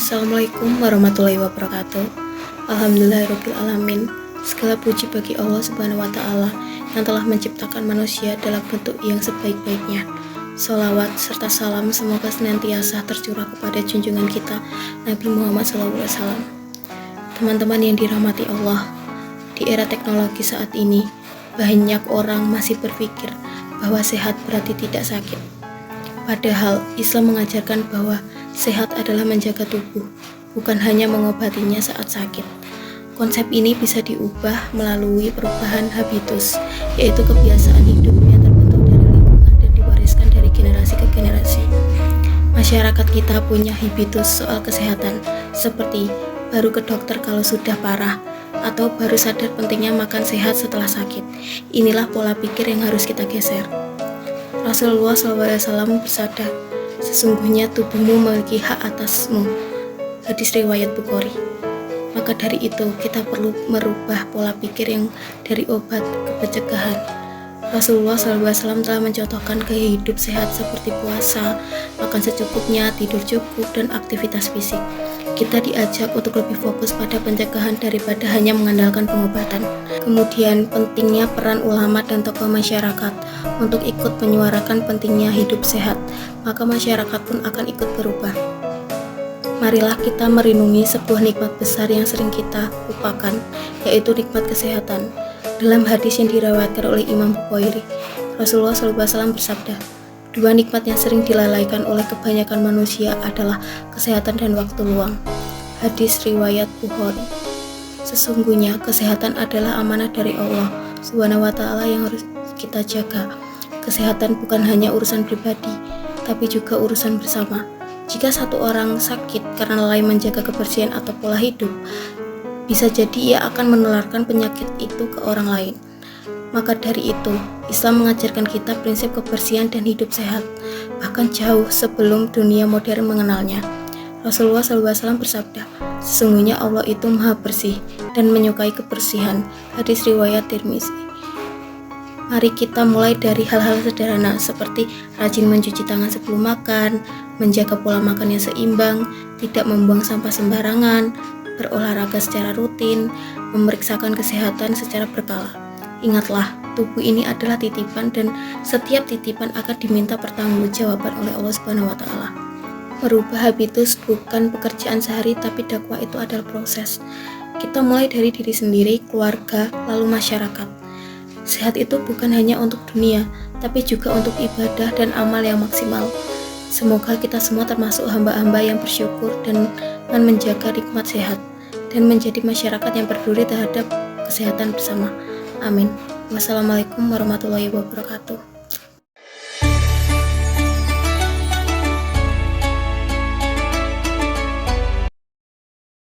Assalamualaikum warahmatullahi wabarakatuh. Alhamdulillahirrabbilalamin. Segala puji bagi Allah Subhanahu wa Ta'ala yang telah menciptakan manusia dalam bentuk yang sebaik-baiknya. Sholawat serta salam semoga senantiasa tercurah kepada junjungan kita Nabi Muhammad SAW. Teman-teman yang dirahmati Allah, di era teknologi saat ini banyak orang masih berpikir bahwa sehat berarti tidak sakit. Padahal Islam mengajarkan bahwa sehat adalah menjaga tubuh, bukan hanya mengobatinya saat sakit. Konsep ini bisa diubah melalui perubahan habitus, yaitu kebiasaan hidup yang terbentuk dari lingkungan dan diwariskan dari generasi ke generasi. Masyarakat kita punya habitus soal kesehatan, seperti baru ke dokter kalau sudah parah, atau baru sadar pentingnya makan sehat setelah sakit. Inilah pola pikir yang harus kita geser. Rasulullah SAW bersabda, "Sesungguhnya tubuhmu memiliki hak atasmu." Hadis riwayat Bukhari. Maka dari itu kita perlu merubah pola pikir yang dari obat ke pencegahan. Rasulullah SAW telah mencontohkan gaya hidup sehat seperti puasa, makan secukupnya, tidur cukup, dan aktivitas fisik. Kita diajak untuk lebih fokus pada pencegahan daripada hanya mengandalkan pengobatan. Kemudian pentingnya peran ulama dan tokoh masyarakat untuk ikut menyuarakan pentingnya hidup sehat, maka masyarakat pun akan ikut berubah. Marilah kita merenungi sebuah nikmat besar yang sering kita lupakan, yaitu nikmat kesehatan. Dalam hadis yang diriwayatkan oleh Imam Bukhari, Rasulullah SAW bersabda, "Dua nikmat yang sering dilalaikan oleh kebanyakan manusia adalah kesehatan dan waktu luang." Hadis riwayat Bukhari. Sesungguhnya kesehatan adalah amanah dari Allah Subhanahu wa Ta'ala yang harus kita jaga. Kesehatan bukan hanya urusan pribadi, tapi juga urusan bersama. Jika satu orang sakit karena lalai menjaga kebersihan atau pola hidup, bisa jadi ia akan menularkan penyakit itu ke orang lain. Maka dari itu, Islam mengajarkan kita prinsip kebersihan dan hidup sehat, bahkan jauh sebelum dunia modern mengenalnya. Rasulullah SAW bersabda, "Sesungguhnya Allah itu maha bersih dan menyukai kebersihan." Hadis riwayat Tirmizi. Mari kita mulai dari hal-hal sederhana seperti rajin mencuci tangan sebelum makan, menjaga pola makan yang seimbang, tidak membuang sampah sembarangan, berolahraga secara rutin, memeriksakan kesehatan secara berkala. Ingatlah, tubuh ini adalah titipan dan setiap titipan akan diminta pertanggungjawaban oleh Allah Subhanahu wa Ta'ala. Merubah habitus bukan pekerjaan sehari, tapi dakwah itu adalah proses. Kita mulai dari diri sendiri, keluarga, lalu masyarakat. Sehat itu bukan hanya untuk dunia, tapi juga untuk ibadah dan amal yang maksimal. Semoga kita semua termasuk hamba-hamba yang bersyukur dan menjaga nikmat sehat, dan menjadi masyarakat yang peduli terhadap kesehatan bersama. Amin. Wassalamualaikum warahmatullahi wabarakatuh.